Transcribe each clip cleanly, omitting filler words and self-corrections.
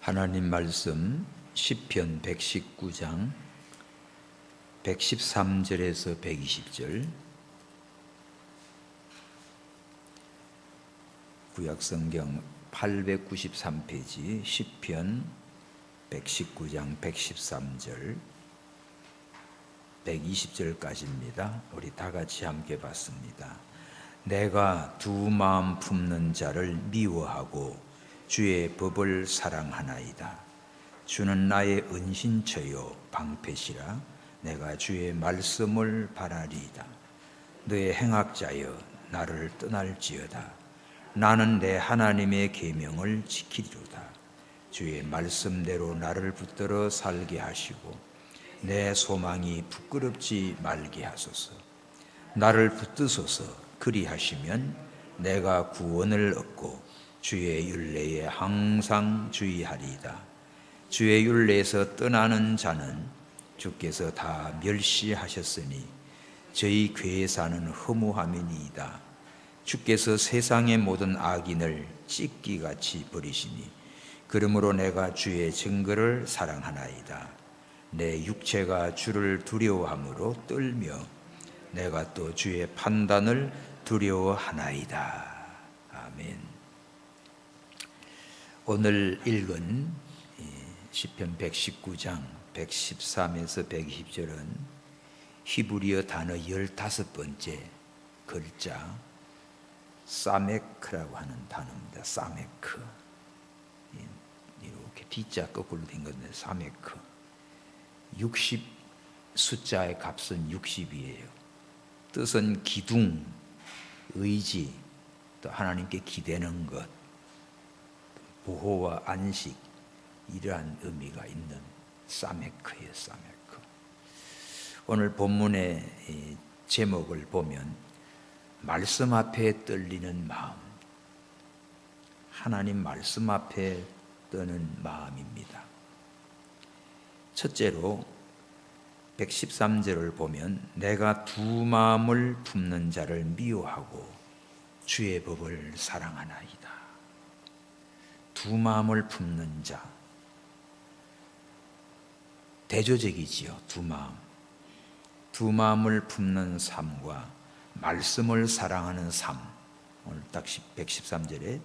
하나님 말씀 시편 119장 113절에서 120절, 구약성경 893페이지 시편 119장 113절 120절까지입니다. 우리 다 같이 함께 봤습니다. 내가 두 마음 품는 자를 미워하고 주의 법을 사랑하나이다. 주는 나의 은신처요 방패시라. 내가 주의 말씀을 바라리이다. 너의 행악자여 나를 떠날지어다. 나는 내 하나님의 계명을 지키리로다. 주의 말씀대로 나를 붙들어 살게 하시고 내 소망이 부끄럽지 말게 하소서. 나를 붙드소서. 그리하시면 내가 구원을 얻고 주의 율례에 항상 주의하리이다. 주의 율례에서 떠나는 자는 주께서 다 멸시하셨으니 저희 괴사는 허무함이니이다. 주께서 세상의 모든 악인을 찢기같이 버리시니 그러므로 내가 주의 증거를 사랑하나이다. 내 육체가 주를 두려워함으로 떨며 내가 또 주의 판단을 두려워하나이다. 아멘. 오늘 읽은 시편 119장 113에서 120절은 히브리어 단어 15번째 글자 사메크라고 하는 단어입니다. 사메크, 이렇게 D자 거꾸로 된 건데 사메크. 60 숫자의 값은 60이에요. 뜻은 기둥, 의지, 또 하나님께 기대는 것, 보호와 안식, 이러한 의미가 있는 사메크예요. 사메크. 오늘 본문의 제목을 보면 말씀 앞에 떨리는 마음, 하나님 말씀 앞에 떠는 마음입니다. 첫째로 113절을 보면 내가 두 마음을 품는 자를 미워하고 주의 법을 사랑하나이다. 두 마음을 품는 자, 대조적이지요. 두 마음, 두 마음을 품는 삶과 말씀을 사랑하는 삶. 오늘 딱 113절에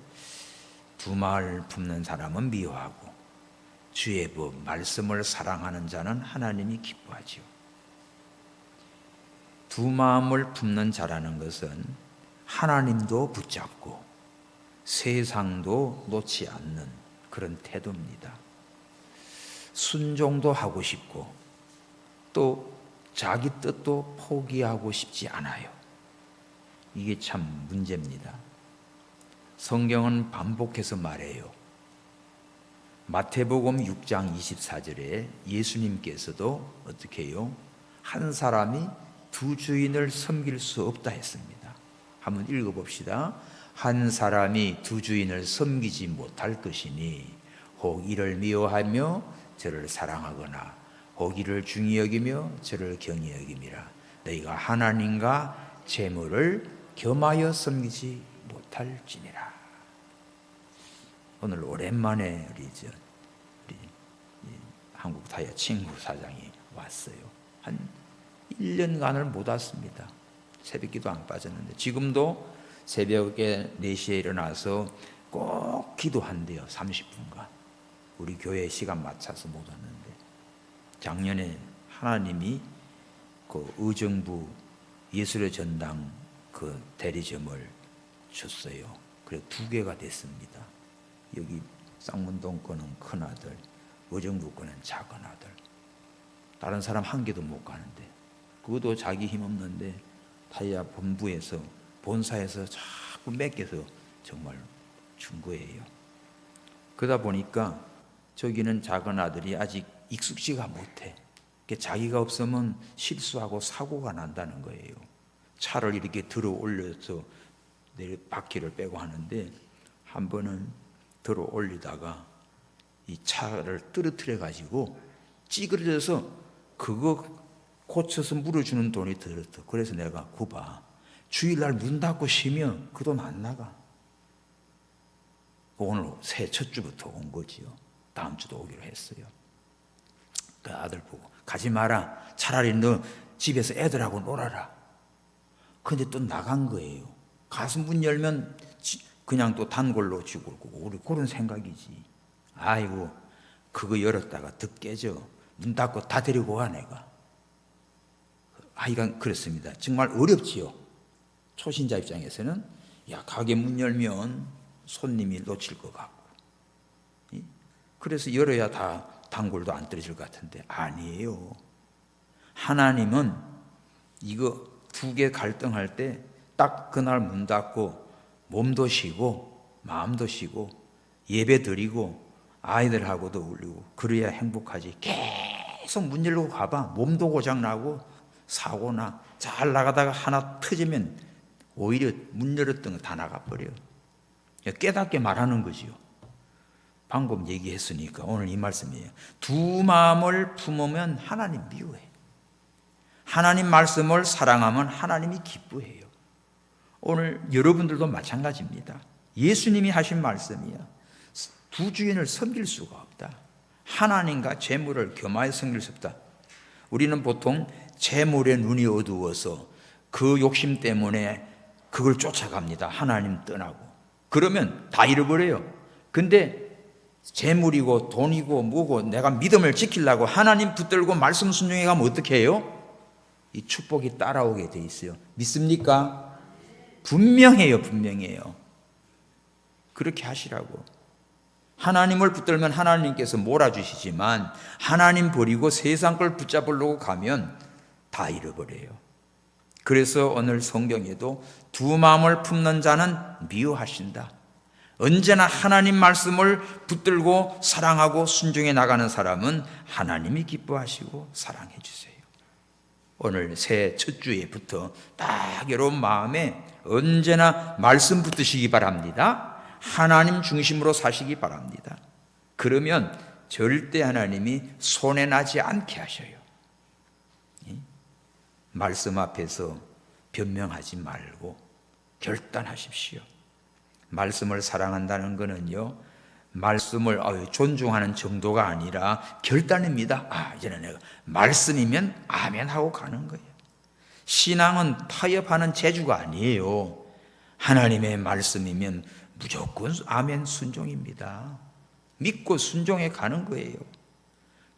두 마음을 품는 사람은 미워하고 주의 법, 말씀을 사랑하는 자는 하나님이 기뻐하지요. 두 마음을 품는 자라는 것은 하나님도 붙잡고 세상도 놓지 않는 그런 태도입니다. 순종도 하고 싶고 또 자기 뜻도 포기하고 싶지 않아요. 이게 참 문제입니다. 성경은 반복해서 말해요. 마태복음 6장 24절에 예수님께서도 어떻게 해요? 한 사람이 두 주인을 섬길 수 없다 했습니다. 한번 읽어봅시다. 한 사람이 두 주인을 섬기지 못할 것이니 혹 이를 미워하며 저를 사랑하거나 혹 이를 중히 여기며 저를 경히 여김이라. 너희가 하나님과 재물을 겸하여 섬기지 못할지니라. 오늘 오랜만에 우리 한국 타이어 친구 사장이 왔어요. 한 1년간을 못 왔습니다. 새벽기도 안 빠졌는데 지금도 새벽에 4시에 일어나서 꼭 기도한대요. 30분간. 우리 교회 시간 맞춰서 못 왔는데 작년에 하나님이 그 의정부 예술의 전당 그 대리점을 줬어요. 그래서 2개가 됐습니다. 여기 쌍문동 거는 큰아들, 의정부 거는 작은아들. 다른 사람 1개도 못 가는데 그것도 자기 힘 없는데 타이어 본부에서 본사에서 자꾸 맡겨서 정말 준 거예요. 그러다 보니까 저기는 작은 아들이 아직 익숙지가 못해. 자기가 없으면 실수하고 사고가 난다는 거예요. 차를 이렇게 들어 올려서 바퀴를 빼고 하는데 한 번은 들어 올리다가 이 차를 떨어뜨려 가지고 찌그러져서 그거 고쳐서 물어주는 돈이 들었어. 그래서 내가 구봐. 주일날 문 닫고 쉬면 그 돈 안 나가. 오늘 새해 첫 주부터 온 거지요. 다음 주도 오기로 했어요. 그 아들 보고 가지 마라. 차라리 너 집에서 애들하고 놀아라. 근데 또 나간 거예요. 가서 문 열면 그냥 또 단골로 죽을 거고 우리 그런 생각이지. 아이고 그거 열었다가 더 깨져. 문 닫고 다 데리고 와 내가. 하여간 그렇습니다. 정말 어렵지요. 초신자 입장에서는 야 가게 문 열면 손님이 놓칠 것 같고 그래서 열어야 다 단골도 안 떨어질 것 같은데 아니에요. 하나님은 이거 두 개 갈등할 때 딱 그날 문 닫고 몸도 쉬고 마음도 쉬고 예배 드리고 아이들하고도 울리고 그래야 행복하지. 계속 문 열고 가봐. 몸도 고장나고 사고나 잘 나가다가 하나 터지면 오히려 문 열었던 거 다 나가버려요. 깨닫게 말하는 거지요. 방금 얘기했으니까 오늘 이 말씀이에요. 두 마음을 품으면 하나님 미워해. 하나님 말씀을 사랑하면 하나님이 기뻐해요. 오늘 여러분들도 마찬가지입니다. 예수님이 하신 말씀이야. 두 주인을 섬길 수가 없다. 하나님과 재물을 겸하여 섬길 수 없다. 우리는 보통 재물에 눈이 어두워서 그 욕심 때문에 그걸 쫓아갑니다. 하나님 떠나고. 그러면 다 잃어버려요. 근데 재물이고 돈이고 뭐고 내가 믿음을 지키려고 하나님 붙들고 말씀 순종해 가면 어떻게 해요? 이 축복이 따라오게 돼 있어요. 믿습니까? 분명해요. 분명해요. 그렇게 하시라고. 하나님을 붙들면 하나님께서 몰아주시지만 하나님 버리고 세상 걸 붙잡으려고 가면 다 잃어버려요. 그래서 오늘 성경에도 두 마음을 품는 자는 미워하신다. 언제나 하나님 말씀을 붙들고 사랑하고 순종해 나가는 사람은 하나님이 기뻐하시고 사랑해 주세요. 오늘 새 첫 주에부터 딱 여러분 마음에 언제나 말씀 붙드시기 바랍니다. 하나님 중심으로 사시기 바랍니다. 그러면 절대 하나님이 손해나지 않게 하셔요. 말씀 앞에서 변명하지 말고 결단하십시오. 말씀을 사랑한다는 것은요, 말씀을 존중하는 정도가 아니라 결단입니다. 이제는 내가 말씀이면 아멘 하고 가는 거예요. 신앙은 타협하는 재주가 아니에요. 하나님의 말씀이면 무조건 아멘 순종입니다. 믿고 순종해 가는 거예요.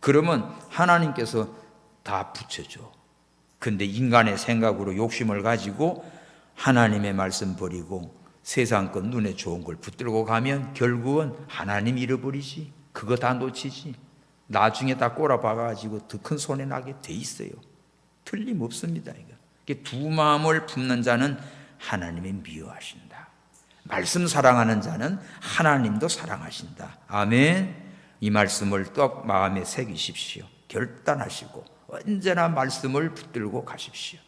그러면 하나님께서 다 붙여줘. 근데 인간의 생각으로 욕심을 가지고 하나님의 말씀 버리고 세상 것 눈에 좋은 걸 붙들고 가면 결국은 하나님 잃어버리지. 그거 다 놓치지. 나중에 다 꼬라박아가지고 더 큰 손해 나게 돼 있어요. 틀림없습니다. 이거. 두 마음을 품는 자는 하나님이 미워하신다. 말씀 사랑하는 자는 하나님도 사랑하신다. 아멘. 이 말씀을 떡 마음에 새기십시오. 결단하시고 언제나 말씀을 붙들고 가십시오.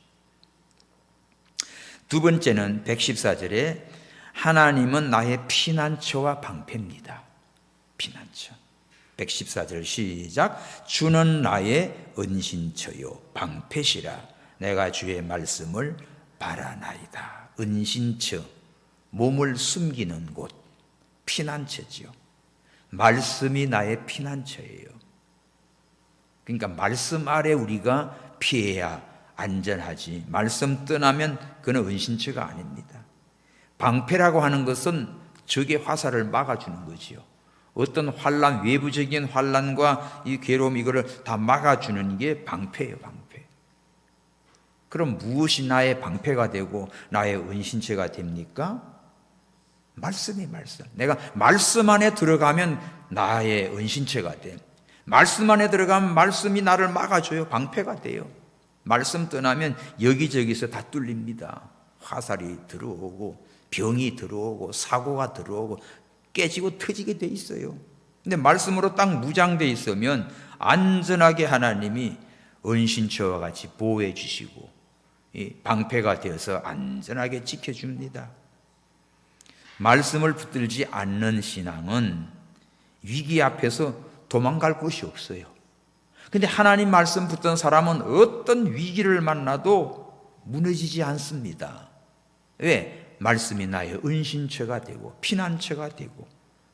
두 번째는 114절에 하나님은 나의 피난처와 방패입니다. 피난처. 114절 시작. 주는 나의 은신처요 방패시라. 내가 주의 말씀을 바라나이다. 은신처, 몸을 숨기는 곳, 피난처지요. 말씀이 나의 피난처예요. 그러니까 말씀 아래 우리가 피해야 안전하지. 말씀 떠나면 그는 은신처가 아닙니다. 방패라고 하는 것은 적의 화살을 막아주는 거지요. 어떤 환난, 외부적인 환난과 이 괴로움 이거를 다 막아주는 게 방패예요. 방패. 그럼 무엇이 나의 방패가 되고 나의 은신처가 됩니까? 말씀이 말씀. 내가 말씀 안에 들어가면 나의 은신처가 돼. 말씀 안에 들어가면 말씀이 나를 막아줘요. 방패가 돼요. 말씀 떠나면 여기저기서 다 뚫립니다. 화살이 들어오고 병이 들어오고 사고가 들어오고 깨지고 터지게 돼 있어요. 근데 말씀으로 딱 무장돼 있으면 안전하게 하나님이 은신처와 같이 보호해 주시고 방패가 되어서 안전하게 지켜줍니다. 말씀을 붙들지 않는 신앙은 위기 앞에서 도망갈 곳이 없어요. 근데 하나님 말씀 붙든 사람은 어떤 위기를 만나도 무너지지 않습니다. 왜? 말씀이 나의 은신처가 되고 피난처가 되고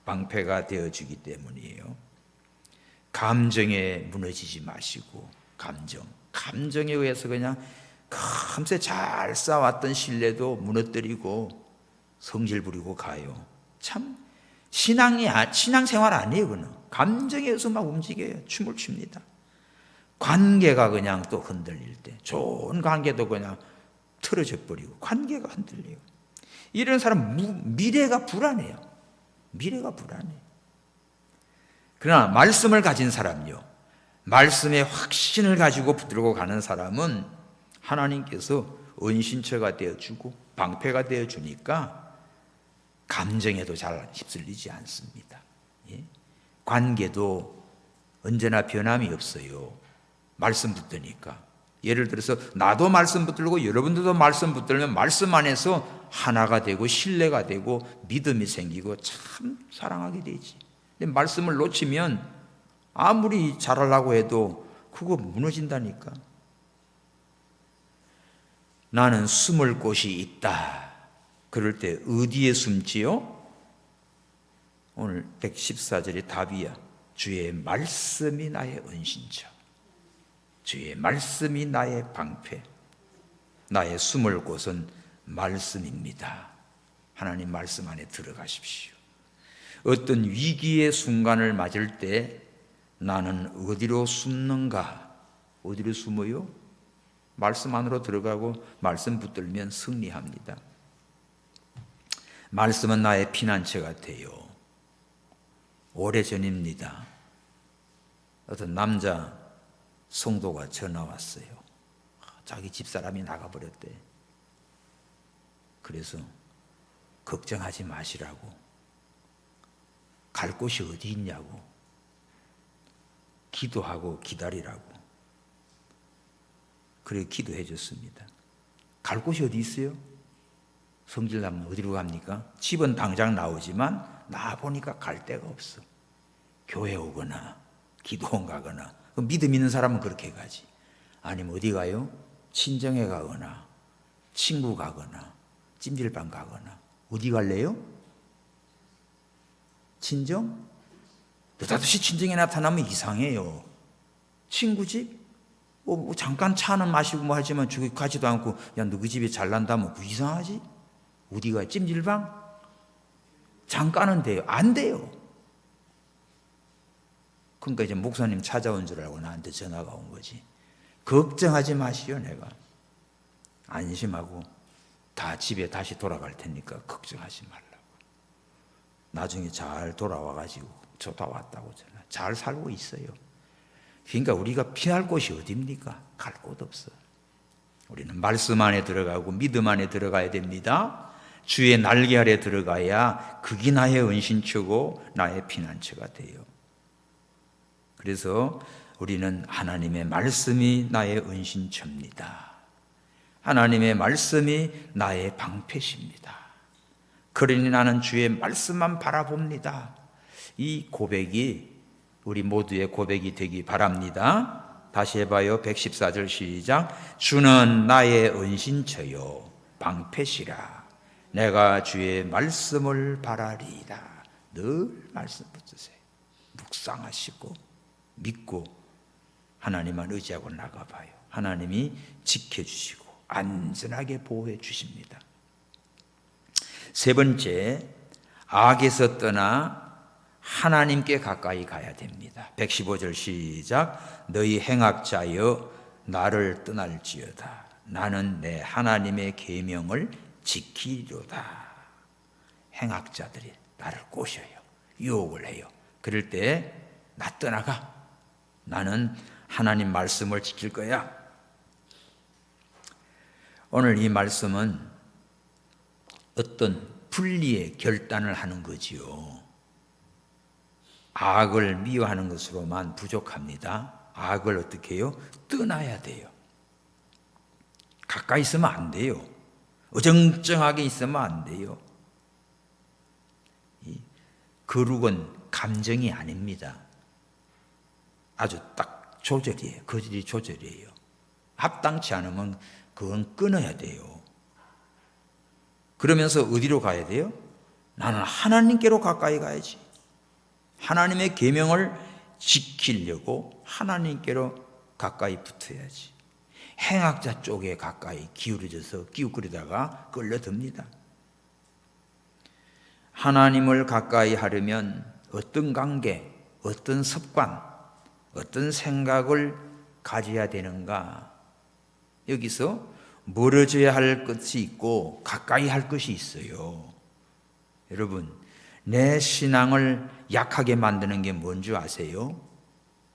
방패가 되어주기 때문이에요. 감정에 무너지지 마시고, 감정에 의해서 그냥 금세 잘 쌓아왔던 신뢰도 무너뜨리고 성질 부리고 가요. 참 신앙생활 아니에요. 그는 감정에 의해서 막 움직여요. 춤을 춥니다. 관계가 그냥 또 흔들릴 때, 좋은 관계도 그냥 틀어져 버리고 관계가 흔들려요. 이런 사람 미래가 불안해요. 미래가 불안해요. 그러나 말씀을 가진 사람요, 말씀의 확신을 가지고 붙들고 가는 사람은 하나님께서 은신처가 되어주고 방패가 되어주니까 감정에도 잘 휩쓸리지 않습니다. 예? 관계도 언제나 변함이 없어요. 말씀 붙드니까. 예를 들어서 나도 말씀 붙들고 여러분들도 말씀 붙들면 말씀 안에서 하나가 되고 신뢰가 되고 믿음이 생기고 참 사랑하게 되지. 근데 말씀을 놓치면 아무리 잘하려고 해도 그거 무너진다니까. 나는 숨을 곳이 있다. 그럴 때 어디에 숨지요? 오늘 114절의 답이야. 주의 말씀이 나의 은신처, 주의 말씀이 나의 방패, 나의 숨을 곳은 말씀입니다. 하나님 말씀 안에 들어가십시오. 어떤 위기의 순간을 맞을 때 나는 어디로 숨는가? 어디로 숨어요? 말씀 안으로 들어가고 말씀 붙들면 승리합니다. 말씀은 나의 피난처가 돼요. 오래전입니다. 어떤 남자 성도가 전화 왔어요. 자기 집사람이 나가버렸대. 그래서 걱정하지 마시라고, 갈 곳이 어디 있냐고, 기도하고 기다리라고. 그래 기도해 줬습니다. 갈 곳이 어디 있어요? 성질 나면 어디로 갑니까? 집은 당장 나오지만 나와보니까 갈 데가 없어. 교회 오거나 기도원 가거나. 믿음 있는 사람은 그렇게 가지. 아니면 어디 가요? 친정에 가거나 친구 가거나 찜질방 가거나. 어디 갈래요? 친정? 느닷없이 친정에 나타나면 이상해요. 친구 집? 뭐 잠깐 차는 마시고 뭐 하지만 저기 가지도 않고, 야 너 그 집에 잘난다면 그 이상하지? 어디 가? 찜질방? 잠깐은 돼요. 안 돼요. 그러니까 이제 목사님 찾아온 줄 알고 나한테 전화가 온 거지. 걱정하지 마시오. 내가 안심하고 다 집에 다시 돌아갈 테니까 걱정하지 말라고. 나중에 잘 돌아와가지고 저 다 왔다고 전화. 잘 살고 있어요. 그러니까 우리가 피할 곳이 어디입니까? 갈 곳 없어. 우리는 말씀 안에 들어가고 믿음 안에 들어가야 됩니다. 주의 날개 아래 들어가야 그게 나의 은신처고 나의 피난처가 돼요. 그래서 우리는 하나님의 말씀이 나의 은신처입니다. 하나님의 말씀이 나의 방패십니다. 그러니 나는 주의 말씀만 바라봅니다. 이 고백이 우리 모두의 고백이 되기 바랍니다. 다시 해봐요. 114절 시작. 주는 나의 은신처요 방패시라. 내가 주의 말씀을 바라리이다. 늘 말씀 붙드세요. 묵상하시고 믿고 하나님만 의지하고 나가봐요. 하나님이 지켜주시고 안전하게 보호해 주십니다. 세 번째, 악에서 떠나 하나님께 가까이 가야 됩니다. 115절 시작. 너희 행악자여 나를 떠날지어다. 나는 내 하나님의 계명을 지키리로다. 행악자들이 나를 꼬셔요. 유혹을 해요. 그럴 때 나 떠나가. 나는 하나님 말씀을 지킬 거야. 오늘 이 말씀은 어떤 분리의 결단을 하는 거지요. 악을 미워하는 것으로만 부족합니다. 악을 어떻게 해요? 떠나야 돼요. 가까이 있으면 안 돼요. 어정쩡하게 있으면 안 돼요. 이 거룩은 감정이 아닙니다. 아주 딱 조절이에요. 거절이 조절이에요. 합당치 않으면 그건 끊어야 돼요. 그러면서 어디로 가야 돼요? 나는 하나님께로 가까이 가야지. 하나님의 계명을 지키려고 하나님께로 가까이 붙어야지. 행악자 쪽에 가까이 기울어져서 기웃거리다가 끌려듭니다. 하나님을 가까이 하려면 어떤 관계, 어떤 습관, 어떤 생각을 가져야 되는가? 여기서 멀어져야 할 것이 있고 가까이 할 것이 있어요. 여러분, 내 신앙을 약하게 만드는 게 뭔지 아세요?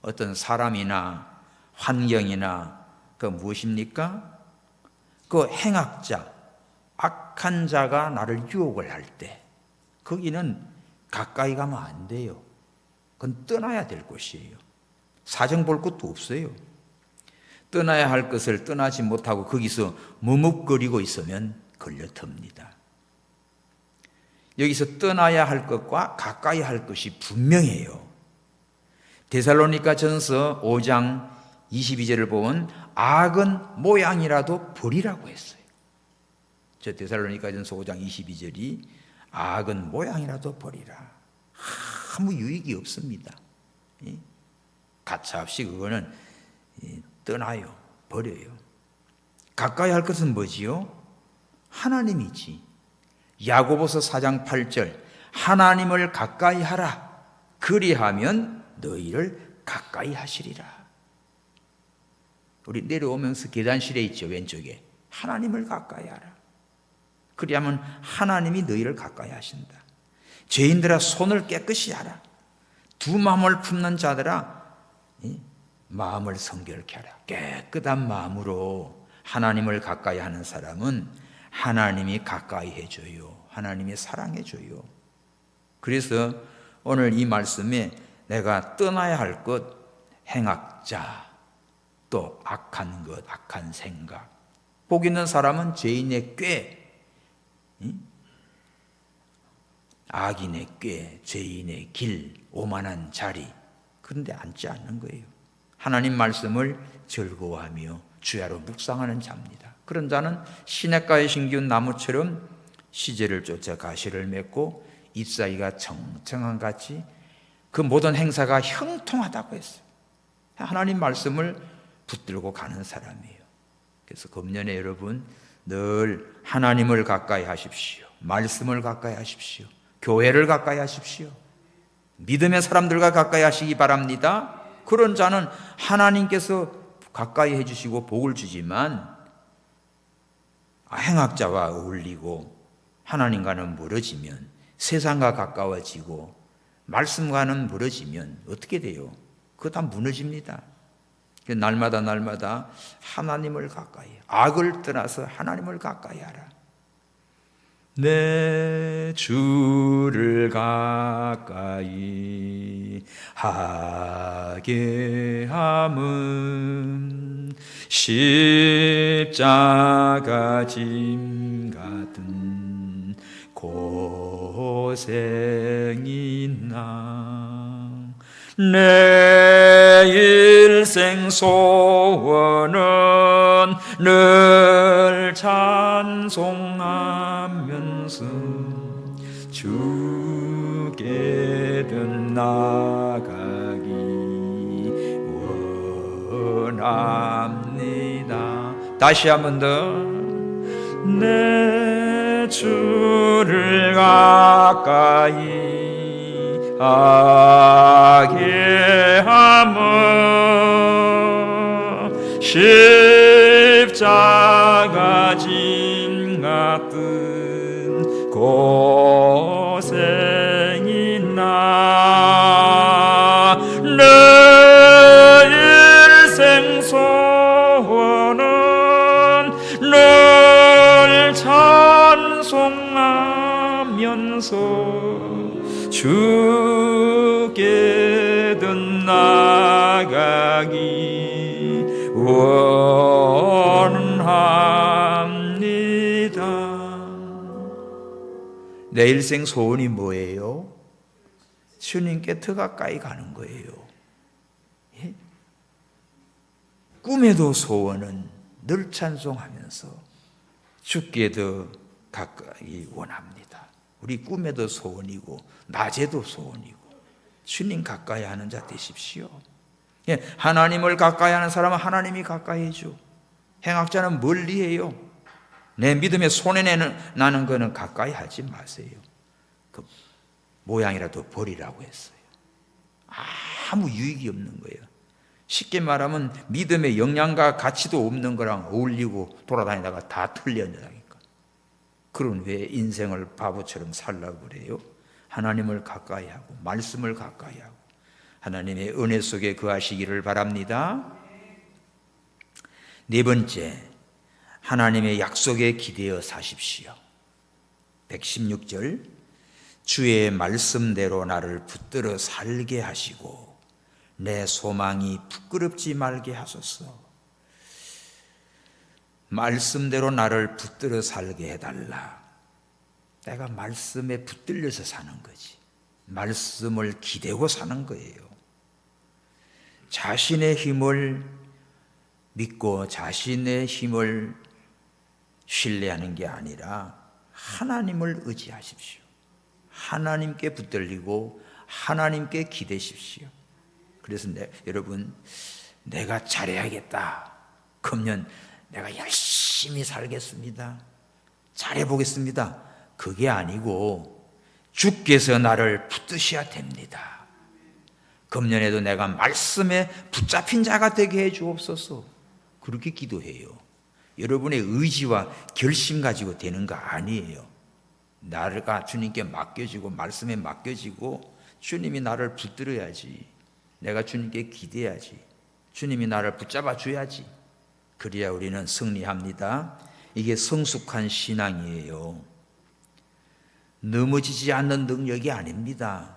어떤 사람이나 환경이나 그 무엇입니까? 그 행악자, 악한 자가 나를 유혹을 할 때 거기는 가까이 가면 안 돼요. 그건 떠나야 될 곳이에요. 사정 볼 것도 없어요. 떠나야 할 것을 떠나지 못하고 거기서 머뭇거리고 있으면 걸려듭니다. 여기서 떠나야 할 것과 가까이 할 것이 분명해요. 데살로니가 전서 5장 22절을 보면 악은 모양이라도 버리라고 했어요. 저 데살로니가 전서 5장 22절이 악은 모양이라도 버리라. 아무 유익이 없습니다. 가차없이 그거는 떠나요. 버려요. 가까이 할 것은 뭐지요? 하나님이지. 야고보서 4장 8절 하나님을 가까이 하라. 그리하면 너희를 가까이 하시리라. 우리 내려오면서 계단실에 있죠. 왼쪽에. 하나님을 가까이 하라. 그리하면 하나님이 너희를 가까이 하신다. 죄인들아 손을 깨끗이 하라. 두 마음을 품는 자들아 마음을 성결케 하라. 깨끗한 마음으로 하나님을 가까이 하는 사람은 하나님이 가까이 해줘요. 하나님이 사랑해줘요. 그래서 오늘 이 말씀에 내가 떠나야 할 것, 행악자, 또 악한 것, 악한 생각. 복 있는 사람은 죄인의 꾀, 악인의 꾀, 죄인의 길, 오만한 자리, 그런데 앉지 않는 거예요. 하나님 말씀을 즐거워하며 주야로 묵상하는 자입니다. 그런 자는 시냇가에 심기운 나무처럼 시제를 쫓아 가시를 맺고 잎사귀가 청청한 같이 그 모든 행사가 형통하다고 했어요. 하나님 말씀을 붙들고 가는 사람이에요. 그래서 금년에 여러분 늘 하나님을 가까이 하십시오. 말씀을 가까이 하십시오. 교회를 가까이 하십시오. 믿음의 사람들과 가까이 하시기 바랍니다. 그런 자는 하나님께서 가까이 해주시고 복을 주지만 행악자와 어울리고 하나님과는 멀어지면 세상과 가까워지고 말씀과는 멀어지면 어떻게 돼요? 그거 다 무너집니다. 날마다 하나님을 가까이, 악을 떠나서 하나님을 가까이 하라. 내 주를 가까이 하게 함은 십자가 짐 같은 고생이나 내 일생 소원은 늘 찬송하면서 주께도 나가기 원합니다. 다시 한 번 더. 내 주를 가까이 하게 함은 십자가 짐 같은 고생이나 내 일생 소원은 늘 찬송하면서 주께도 나가기 원합니다. 내 일생 소원이 뭐예요? 주님께 더 가까이 가는 거예요. 예? 꿈에도 소원은 늘 찬송하면서 주께 더 가까이 원합니다. 우리 꿈에도 소원이고 낮에도 소원이고 주님 가까이 하는 자 되십시오. 예, 하나님을 가까이 하는 사람은 하나님이 가까이 해줘. 행악자는 멀리해요. 내 믿음에 손해내는 나는 거는 가까이 하지 마세요. 그 모양이라도 버리라고 했어요. 아무 유익이 없는 거예요. 쉽게 말하면 믿음의 영양과 가치도 없는 거랑 어울리고 돌아다니다가 다 틀려나니까. 그런 왜 인생을 바보처럼 살라고 그래요? 하나님을 가까이 하고 말씀을 가까이 하고 하나님의 은혜 속에 거하시기를 바랍니다. 네 번째, 하나님의 약속에 기대어 사십시오. 116절, 주의 말씀대로 나를 붙들어 살게 하시고 내 소망이 부끄럽지 말게 하소서. 말씀대로 나를 붙들어 살게 해달라. 내가 말씀에 붙들려서 사는 거지. 말씀을 기대고 사는 거예요. 자신의 힘을 믿고 자신의 힘을 신뢰하는 게 아니라 하나님을 의지하십시오. 하나님께 붙들리고 하나님께 기대십시오. 그래서 여러분, 내가 잘해야겠다. 그러면 내가 열심히 살겠습니다. 잘해보겠습니다. 그게 아니고 주께서 나를 붙드셔야 됩니다. 금년에도 내가 말씀에 붙잡힌 자가 되게 해 주옵소서. 그렇게 기도해요. 여러분의 의지와 결심 가지고 되는 거 아니에요. 나가 주님께 맡겨지고 말씀에 맡겨지고 주님이 나를 붙들어야지. 내가 주님께 기대야지. 주님이 나를 붙잡아 줘야지. 그래야 우리는 승리합니다. 이게 성숙한 신앙이에요. 넘어지지 않는 능력이 아닙니다.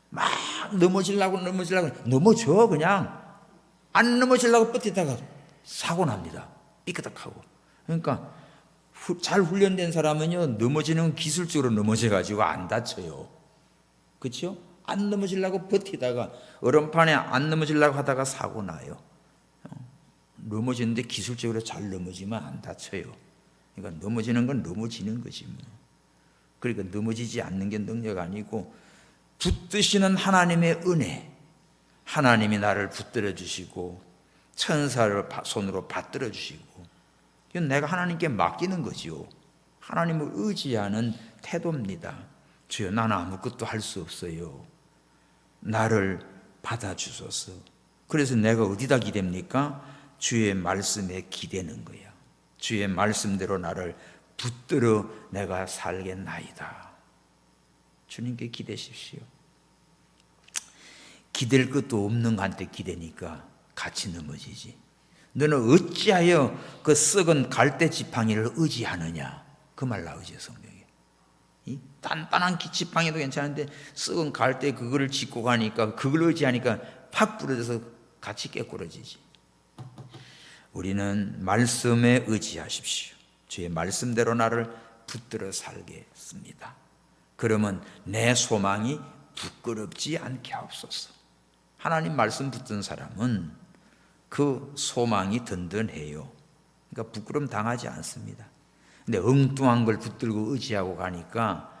막 넘어지려고 넘어져. 그냥 안 넘어지려고 버티다가 사고 납니다. 삐끗하고. 그러니까 잘 훈련된 사람은요, 넘어지는 기술적으로 넘어져가지고 안 다쳐요. 그렇죠? 안 넘어지려고 버티다가 얼음판에 안 넘어지려고 하다가 사고 나요. 넘어지는데 기술적으로 잘 넘어지면 안 다쳐요. 그러니까 넘어지는 건 넘어지는 거지 뭐. 그러니까 넘어지지 않는 게 능력 아니고 붙드시는 하나님의 은혜, 하나님이 나를 붙들어 주시고 천사를 손으로 받들어 주시고, 이건 내가 하나님께 맡기는 거지요. 하나님을 의지하는 태도입니다. 주여, 나는 아무것도 할 수 없어요. 나를 받아주소서. 그래서 내가 어디다 기댑니까? 주의 말씀에 기대는 거야. 주의 말씀대로 나를 붙들어 내가 살겠나이다. 주님께 기대십시오. 기댈 것도 없는 한테 기대니까 같이 넘어지지. 너는 어찌하여 그 썩은 갈대 지팡이를 의지하느냐? 그 말 나오죠, 성경에. 이 단단한 지팡이도 괜찮은데 썩은 갈대 그거를 짚고 가니까, 그걸 의지하니까 팍 부러져서 같이 깨꾸러지지. 우리는 말씀에 의지하십시오. 주의 말씀대로 나를 붙들어 살겠습니다. 그러면 내 소망이 부끄럽지 않게 하옵소서. 하나님 말씀 붙든 사람은 그 소망이 든든해요. 그러니까 부끄럼 당하지 않습니다. 근데 엉뚱한 걸 붙들고 의지하고 가니까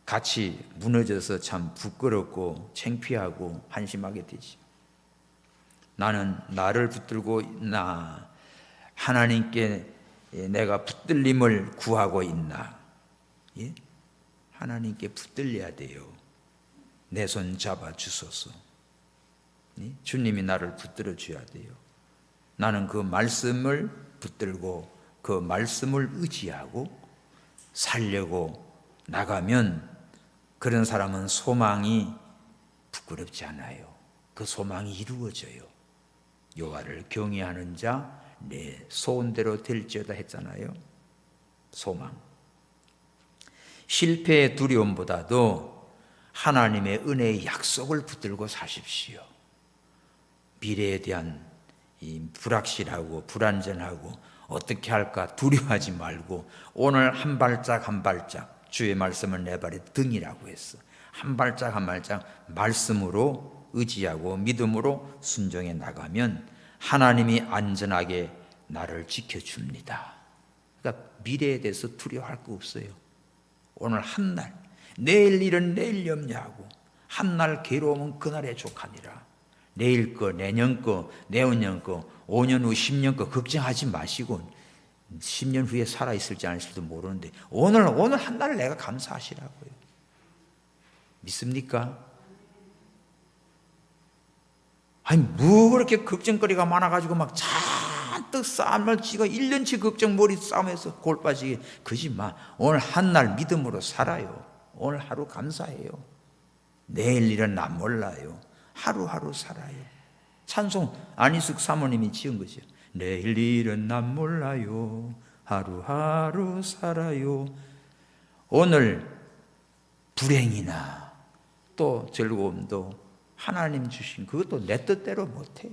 같이 무너져서 참 부끄럽고 창피하고 한심하게 되지. 나는 나를 붙들고 있나? 하나님께 내가 붙들림을 구하고 있나? 예? 하나님께 붙들려야 돼요. 내 손 잡아 주소서. 예? 주님이 나를 붙들어 줘야 돼요. 나는 그 말씀을 붙들고 그 말씀을 의지하고 살려고 나가면 그런 사람은 소망이 부끄럽지 않아요. 그 소망이 이루어져요. 여호와를 경외하는 자 내 소원대로 될지어다 했잖아요. 소망. 실패의 두려움보다도 하나님의 은혜의 약속을 붙들고 사십시오. 미래에 대한 이 불확실하고 불안전하고 어떻게 할까 두려워하지 말고 오늘 한 발짝 한 발짝, 주의 말씀은 내 발의 등이라고 했어. 한 발짝 한 발짝 말씀으로 의지하고 믿음으로 순종해 나가면 하나님이 안전하게 나를 지켜줍니다. 그러니까 미래에 대해서 두려워할 거 없어요. 오늘 한 날, 내일 일은 내일 염려하고 한 날 괴로우면 그날에 족하니라. 내일 거, 내년 거, 내후년 거, 5년 후, 10년 거 걱정하지 마시고 10년 후에 살아있을지 않을지도 모르는데 오늘 한 날을 내가 감사하시라고요. 믿습니까? 아니 뭐 그렇게 걱정거리가 많아가지고 막 잔뜩 싸움을 지고 1년치 걱정머리 싸움에서 골 빠지게 그러지 마. 오늘 한 날 믿음으로 살아요. 오늘 하루 감사해요. 내일 일은 난 몰라요. 하루하루 살아요. 찬송 안희숙 사모님이 지은 거죠. 내일 일은 난 몰라요. 하루하루 살아요. 오늘 불행이나 또 즐거움도 하나님 주신 그것도 내 뜻대로 못해요.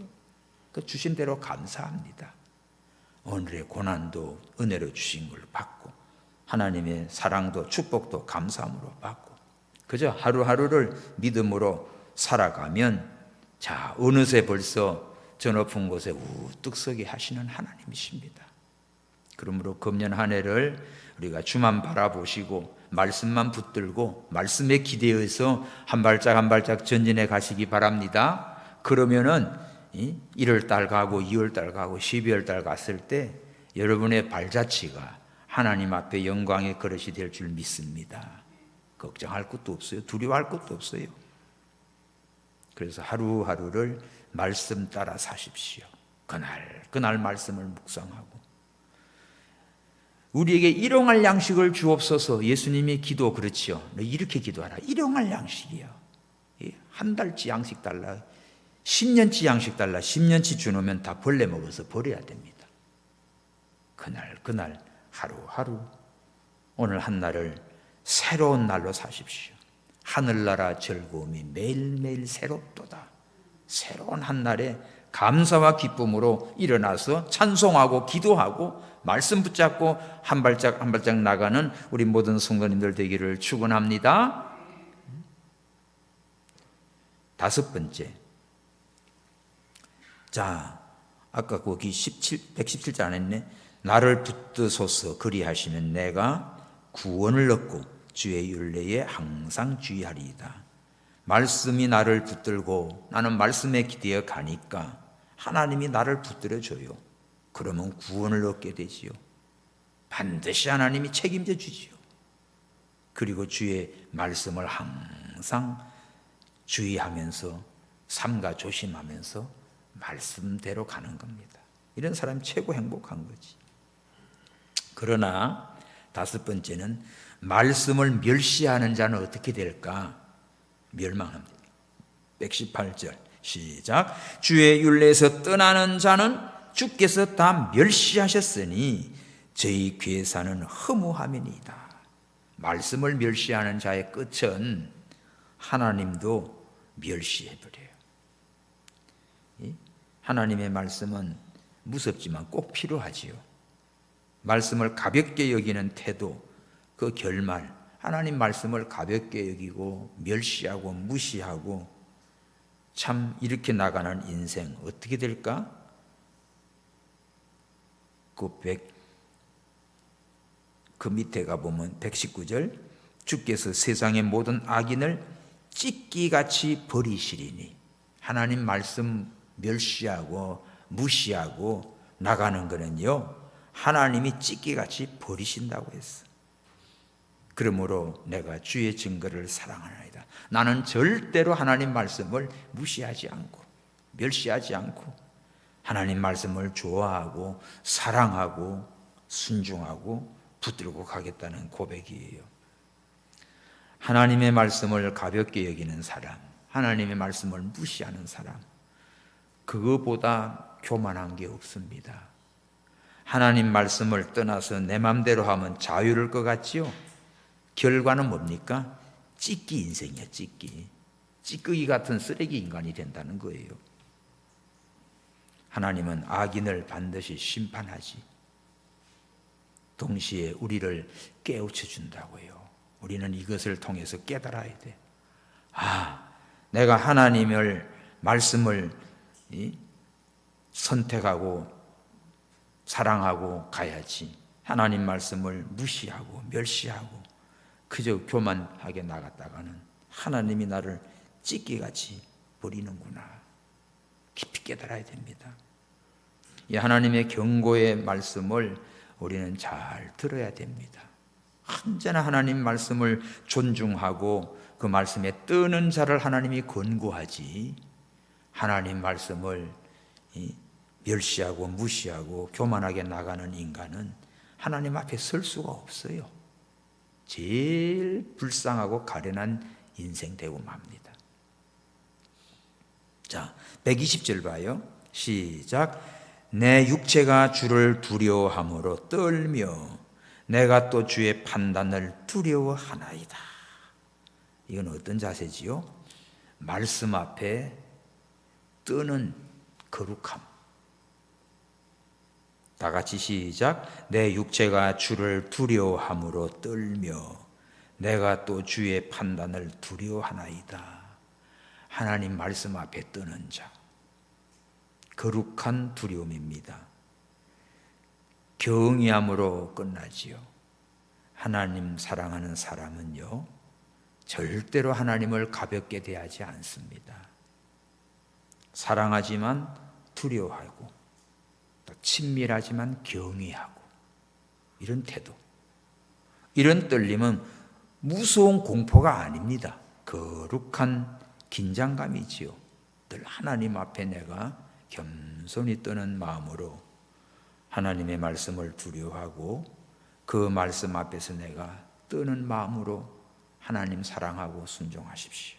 그 주신 대로 감사합니다. 오늘의 고난도 은혜로 주신 걸 받고 하나님의 사랑도 축복도 감사함으로 받고 그저 하루하루를 믿음으로 살아가면 자 어느새 벌써 저 높은 곳에 우뚝 서게 하시는 하나님이십니다. 그러므로 금년 한 해를 우리가 주만 바라보시고 말씀만 붙들고 말씀에 기대어서 한 발짝 한 발짝 전진해 가시기 바랍니다. 그러면은 1월달 가고 2월달 가고 12월달 갔을 때 여러분의 발자취가 하나님 앞에 영광의 그릇이 될 줄 믿습니다. 걱정할 것도 없어요. 두려워할 것도 없어요. 그래서 하루하루를 말씀 따라 사십시오. 그날 말씀을 묵상하고 우리에게 일용할 양식을 주옵소서. 예수님이 기도 그렇지요. 너 이렇게 기도하라. 일용할 양식이야. 한 달치 양식 달라. 10년치 양식 달라. 10년치 주놓으면 다 벌레 먹어서 버려야 됩니다. 그날 하루하루 오늘 한 날을 새로운 날로 사십시오. 하늘나라 즐거움이 매일매일 새롭도다. 새로운 한 날에 감사와 기쁨으로 일어나서 찬송하고 기도하고 말씀 붙잡고 한 발짝 한 발짝 나가는 우리 모든 성도님들 되기를 축원합니다. 다섯 번째, 자 아까 거기 117절 안 했네. 나를 붙드소서 그리하시면 내가 구원을 얻고 주의 율례에 항상 주의하리이다. 말씀이 나를 붙들고 나는 말씀에 기대어 가니까 하나님이 나를 붙들어줘요. 그러면 구원을 얻게 되지요. 반드시 하나님이 책임져 주지요. 그리고 주의 말씀을 항상 주의하면서 삼가 조심하면서 말씀대로 가는 겁니다. 이런 사람이 최고 행복한 거지. 그러나 다섯 번째는 말씀을 멸시하는 자는 어떻게 될까? 멸망합니다. 118절 시작. 주의 율례에서 떠나는 자는 주께서 다 멸시하셨으니 저희 괴사는 허무함이니이다. 말씀을 멸시하는 자의 끝은 하나님도 멸시해버려요. 하나님의 말씀은 무섭지만 꼭 필요하지요. 말씀을 가볍게 여기는 태도, 그 결말, 하나님 말씀을 가볍게 여기고 멸시하고 무시하고 참 이렇게 나가는 인생 어떻게 될까? 그 밑에 가보면 119절 주께서 세상의 모든 악인을 찢기같이 버리시리니 하나님 말씀 멸시하고 무시하고 나가는 거는요 하나님이 찢기같이 버리신다고 했어. 그러므로 내가 주의 증거를 사랑하나이다. 나는 절대로 하나님 말씀을 무시하지 않고 멸시하지 않고 하나님 말씀을 좋아하고 사랑하고 순종하고 붙들고 가겠다는 고백이에요. 하나님의 말씀을 가볍게 여기는 사람, 하나님의 말씀을 무시하는 사람, 그거보다 교만한 게 없습니다. 하나님 말씀을 떠나서 내 맘대로 하면 자유를 것 같지요? 결과는 뭡니까? 찢기 인생이야, 찢기. 찌꺼기 같은 쓰레기 인간이 된다는 거예요. 하나님은 악인을 반드시 심판하지. 동시에 우리를 깨우쳐 준다고요. 우리는 이것을 통해서 깨달아야 돼. 내가 하나님을 말씀을 선택하고 사랑하고 가야지. 하나님 말씀을 무시하고 멸시하고 그저 교만하게 나갔다가는 하나님이 나를 찢기같이 버리는구나. 깊이 깨달아야 됩니다. 이 하나님의 경고의 말씀을 우리는 잘 들어야 됩니다. 언제나 하나님 말씀을 존중하고 그 말씀에 뜨는 자를 하나님이 권고하지, 하나님 말씀을 멸시하고 무시하고 교만하게 나가는 인간은 하나님 앞에 설 수가 없어요. 제일 불쌍하고 가련한 인생 되고 맙니다. 자, 120절 봐요. 시작. 내 육체가 주를 두려워함으로 떨며 내가 또 주의 판단을 두려워하나이다. 이건 어떤 자세지요? 말씀 앞에 뜨는 거룩함. 다 같이 시작. 내 육체가 주를 두려워함으로 떨며 내가 또 주의 판단을 두려워하나이다. 하나님 말씀 앞에 뜨는 자, 거룩한 두려움입니다. 경외함으로 끝나지요. 하나님 사랑하는 사람은요, 절대로 하나님을 가볍게 대하지 않습니다. 사랑하지만 두려워하고 또 친밀하지만 경외하고, 이런 태도, 이런 떨림은 무서운 공포가 아닙니다. 거룩한 긴장감이지요. 늘 하나님 앞에 내가 겸손히 떠는 마음으로 하나님의 말씀을 두려워하고 그 말씀 앞에서 내가 뜨는 마음으로 하나님 사랑하고 순종하십시오.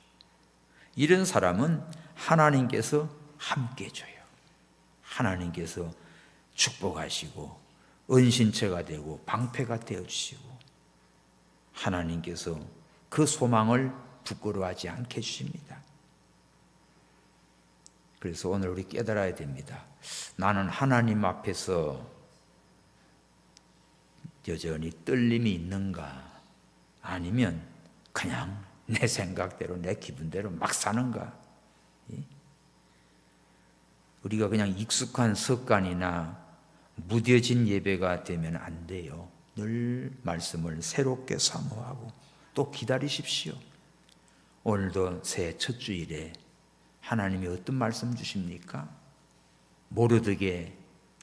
이런 사람은 하나님께서 함께 줘요. 하나님께서 축복하시고 은신처가 되고 방패가 되어주시고 하나님께서 그 소망을 부끄러워하지 않게 해주십니다. 그래서 오늘 우리 깨달아야 됩니다. 나는 하나님 앞에서 여전히 떨림이 있는가? 아니면 그냥 내 생각대로 내 기분대로 막 사는가? 우리가 그냥 익숙한 습관이나 무뎌진 예배가 되면 안 돼요. 늘 말씀을 새롭게 사모하고 또 기다리십시오. 오늘도 새해 첫 주일에 하나님이 어떤 말씀 주십니까? 모르드게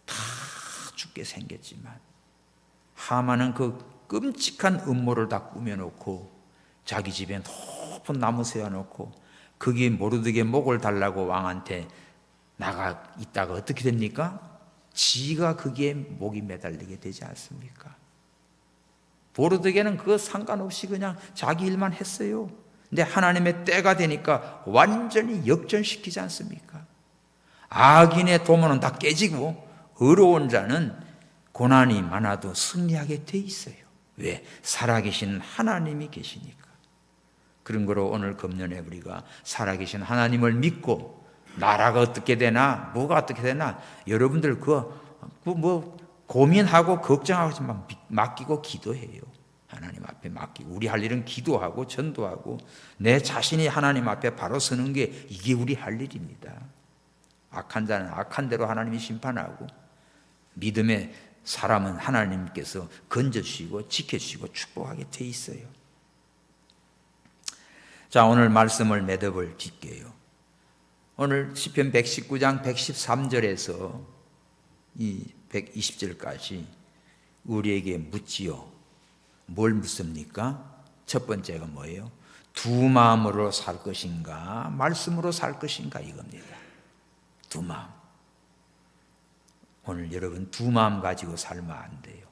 다 죽게 생겼지만 하만은 그 끔찍한 음모를 다 꾸며놓고 자기 집에 높은 나무 세워놓고 거기 모르드게 목을 달라고 왕한테 나가 있다가 어떻게 됩니까? 지가 거기에 목이 매달리게 되지 않습니까? 모르드게는 그거 상관없이 그냥 자기 일만 했어요. 근데 하나님의 때가 되니까 완전히 역전시키지 않습니까? 악인의 도모는 다 깨지고 의로운 자는 고난이 많아도 승리하게 돼 있어요. 왜? 살아계신 하나님이 계시니까. 그런 거로 오늘 금년에 우리가 살아계신 하나님을 믿고 나라가 어떻게 되나 뭐가 어떻게 되나 여러분들 뭐 고민하고 걱정하고 맡기고 기도해요. 하나님 앞에 맡기고 우리 할 일은 기도하고 전도하고 내 자신이 하나님 앞에 바로 서는 게 이게 우리 할 일입니다. 악한 자는 악한 대로 하나님이 심판하고 믿음의 사람은 하나님께서 건져주시고 지켜주시고 축복하게 돼 있어요. 자, 오늘 말씀을 매듭을 짓게요. 오늘 시편 119장 113절에서 이 120절까지 우리에게 묻지요. 뭘 묻습니까? 첫 번째가 뭐예요? 두 마음으로 살 것인가 말씀으로 살 것인가 이겁니다. 두 마음. 오늘 여러분 두 마음 가지고 살면 안 돼요.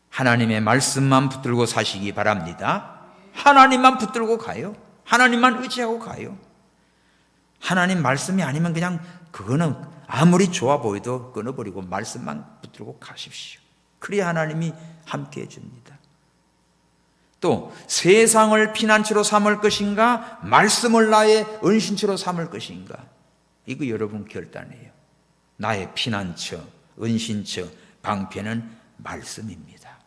하나님의 말씀만 붙들고 사시기 바랍니다. 하나님만 붙들고 가요. 하나님만 의지하고 가요. 하나님 말씀이 아니면 그냥 그거는 아무리 좋아 보여도 끊어버리고 말씀만 붙들고 가십시오. 그래야 하나님이 함께 해줍니다. 또 세상을 피난처로 삼을 것인가 말씀을 나의 은신처로 삼을 것인가 이거 여러분 결단해요. 나의 피난처, 은신처, 방패는 말씀입니다.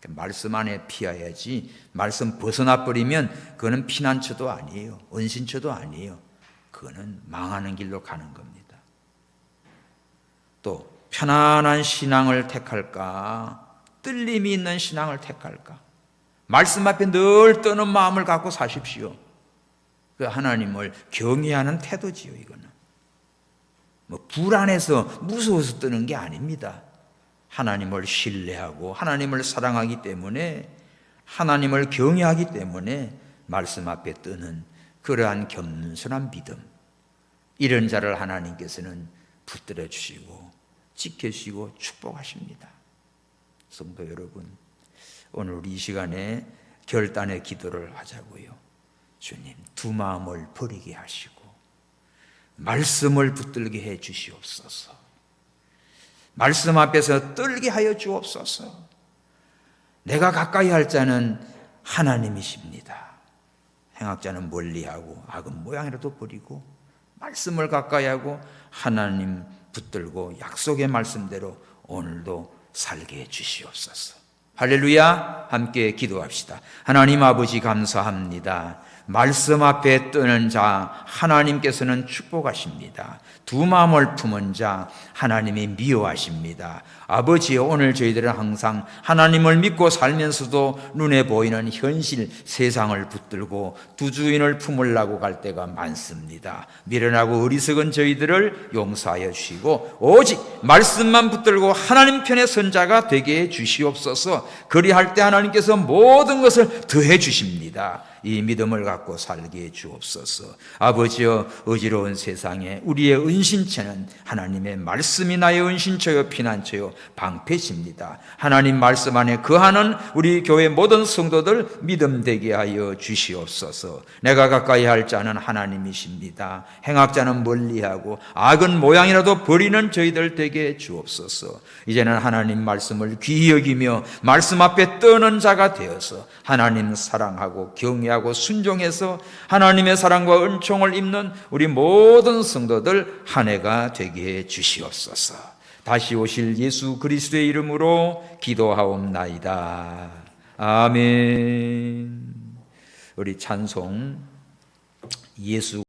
말씀 안에 피해야지 말씀 벗어나 버리면 그거는 피난처도 아니에요. 은신처도 아니에요. 그거는 망하는 길로 가는 겁니다. 또 편안한 신앙을 택할까 뜰림이 있는 신앙을 택할까 말씀 앞에 늘 떠는 마음을 갖고 사십시오. 그 하나님을 경외하는 태도지요. 이거는 뭐 불안해서 무서워서 뜨는 게 아닙니다. 하나님을 신뢰하고 하나님을 사랑하기 때문에, 하나님을 경외하기 때문에 말씀 앞에 뜨는 그러한 겸손한 믿음, 이런 자를 하나님께서는 붙들어 주시고 지켜주시고 축복하십니다. 성도 여러분, 오늘 우리 이 시간에 결단의 기도를 하자고요. 주님, 두 마음을 버리게 하시고 말씀을 붙들게 해 주시옵소서. 말씀 앞에서 떨게 하여 주옵소서. 내가 가까이 할 자는 하나님이십니다. 행악자는 멀리하고 악은 모양이라도 버리고 말씀을 가까이 하고 하나님 붙들고 약속의 말씀대로 오늘도 살게 해 주시옵소서. 할렐루야. 함께 기도합시다. 하나님 아버지, 감사합니다. 말씀 앞에 뜨는 자 하나님께서는 축복하십니다. 두 마음을 품은 자 하나님이 미워하십니다. 아버지, 오늘 저희들은 항상 하나님을 믿고 살면서도 눈에 보이는 현실 세상을 붙들고 두 주인을 품으려고 갈 때가 많습니다. 미련하고 어리석은 저희들을 용서하여 주시고 오직 말씀만 붙들고 하나님 편의 선자가 되게 해 주시옵소서. 그리할 때 하나님께서 모든 것을 더해 주십니다. 이 믿음을 갖고 살게 해 주옵소서. 아버지여, 어지러운 세상에 우리의 은신처는 하나님의 말씀이 나의 은신처요 피난처요 방패십니다. 하나님 말씀 안에 거하는 우리 교회 모든 성도들 믿음 되게 하여 주시옵소서. 내가 가까이 할 자는 하나님이십니다. 행악자는 멀리하고 악은 모양이라도 버리는 저희들 되게 해 주옵소서. 이제는 하나님 말씀을 귀히 여기며 말씀 앞에 떠는 자가 되어서 하나님 사랑하고 경외하고 순종해서 하나님의 사랑과 은총을 입는 우리 모든 성도들 한 해가 되게 해 주시옵소서. 다시 오실 예수 그리스도의 이름으로 기도하옵나이다. 아멘. 우리 찬송 예수